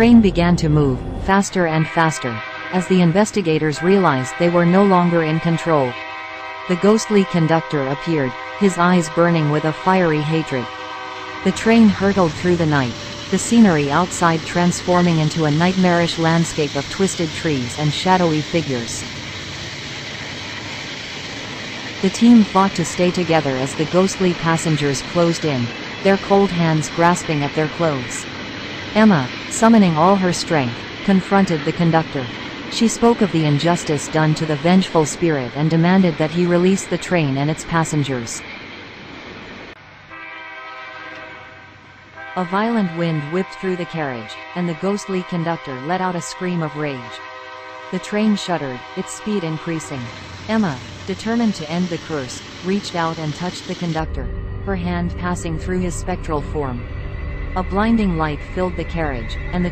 train began to move, faster and faster, as the investigators realized they were no longer in control. The ghostly conductor appeared, his eyes burning with a fiery hatred. The train hurtled through the night, the scenery outside transforming into a nightmarish landscape of twisted trees and shadowy figures. The team fought to stay together as the ghostly passengers closed in, their cold hands grasping at their clothes. Emma, summoning all her strength, confronted the conductor. She spoke of the injustice done to the vengeful spirit and demanded that he release the train and its passengers. A violent wind whipped through the carriage, and the ghostly conductor let out a scream of rage. The train shuddered, its speed increasing. Emma, determined to end the curse, reached out and touched the conductor, her hand passing through his spectral form. A blinding light filled the carriage, and the